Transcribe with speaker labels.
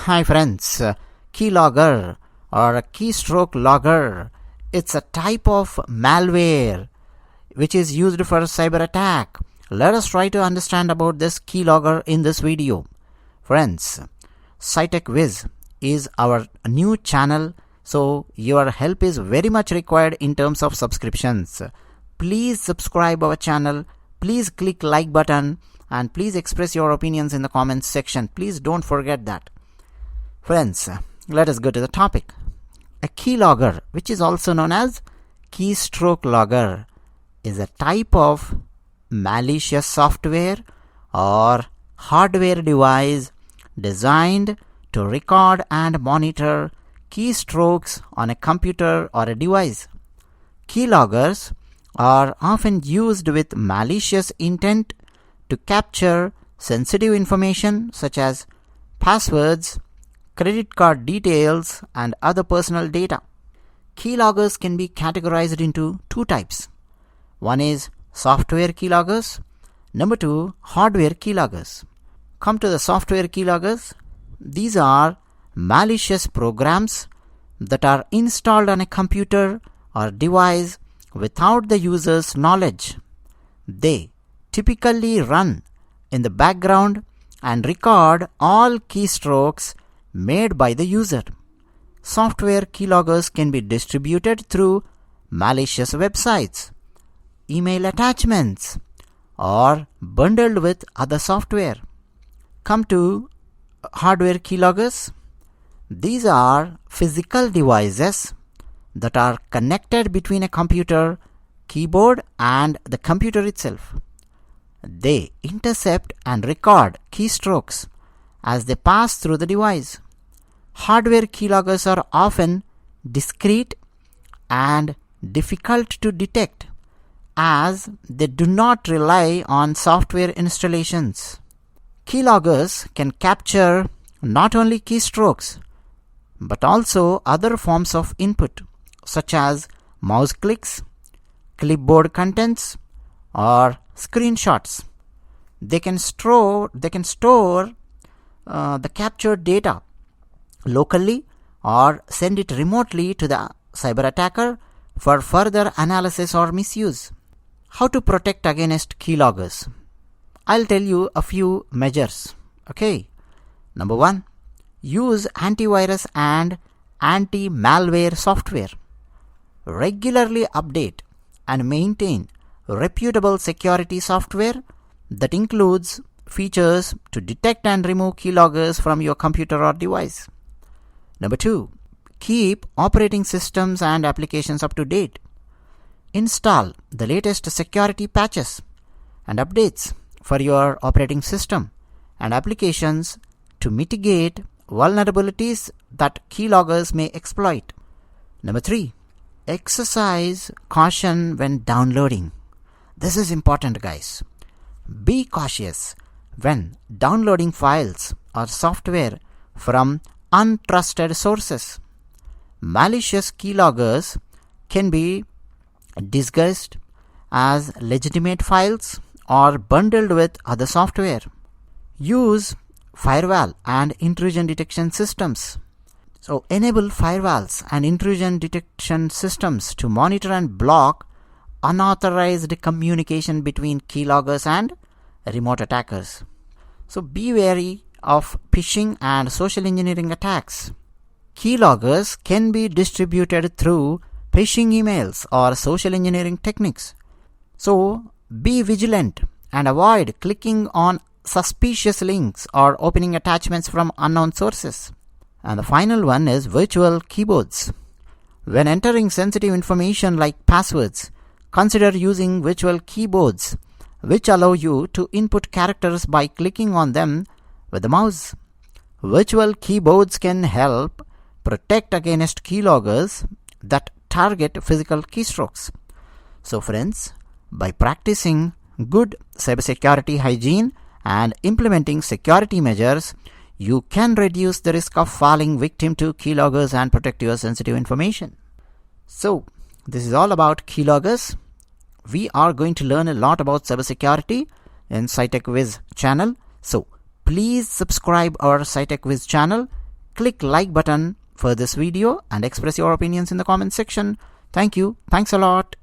Speaker 1: Hi friends, Keylogger or a keystroke logger, it's a type of malware which is used for cyber attack. Let us try to understand about this keylogger in this video. Friends, SciTechWiz is our new channel, so your help is very much required in terms of subscriptions. Please subscribe our channel, please click like button, and please express your opinions in the comments section. Please don't forget that. Friends, let us go to the topic. A keylogger, which is also known as keystroke logger, is a type of malicious software or hardware device designed to record and monitor keystrokes on a computer or a device. Keyloggers are often used with malicious intent to capture sensitive information such as passwords, credit card details, and other personal data. Keyloggers can be categorized into two types. One is software keyloggers. Number two, hardware keyloggers. Come to the software keyloggers. These are malicious programs that are installed on a computer or device without the user's knowledge. They typically run in the background and record all keystrokes made by the user. Software keyloggers can be distributed through malicious websites, email attachments, or bundled with other software. Come to hardware keyloggers. These are physical devices that are connected between a computer, keyboard, and the computer itself. They intercept and record keystrokes as they pass through the device. Hardware keyloggers are often discrete and difficult to detect as they do not rely on software installations. Keyloggers can capture not only keystrokes but also other forms of input such as mouse clicks, clipboard contents, or screenshots. They can store the captured data locally or send it remotely to the cyber attacker for further analysis or misuse. How to protect against keyloggers? I'll tell you a few measures. Okay. Number one, use antivirus and anti-malware software. Regularly update and maintain reputable security software that includes features to detect and remove keyloggers from your computer or device. Number two, keep operating systems and applications up to date. Install the latest security patches and updates for your operating system and applications to mitigate vulnerabilities that keyloggers may exploit. Number three, exercise caution when downloading. This is important, guys. Be cautious when downloading files or software from untrusted sources. Malicious keyloggers can be disguised as legitimate files or bundled with other software. Use firewall and intrusion detection systems. So enable firewalls and intrusion detection systems to monitor and block unauthorized communication between keyloggers and remote attackers. So be wary of phishing and social engineering attacks. Keyloggers can be distributed through phishing emails or social engineering techniques. So be vigilant and avoid clicking on suspicious links or opening attachments from unknown sources. And the final one is virtual keyboards. When entering sensitive information like passwords, consider using virtual keyboards which allow you to input characters by clicking on them with the mouse. Virtual keyboards can help protect against keyloggers that target physical keystrokes. So friends, by practicing good cybersecurity hygiene and implementing security measures, you can reduce the risk of falling victim to keyloggers and protect your sensitive information. So, this is all about keyloggers. We are going to learn a lot about cybersecurity in SciTechWiz channel. So, please subscribe our SciTechWiz channel, click like button for this video and express your opinions in the comment section. Thank you. Thanks a lot.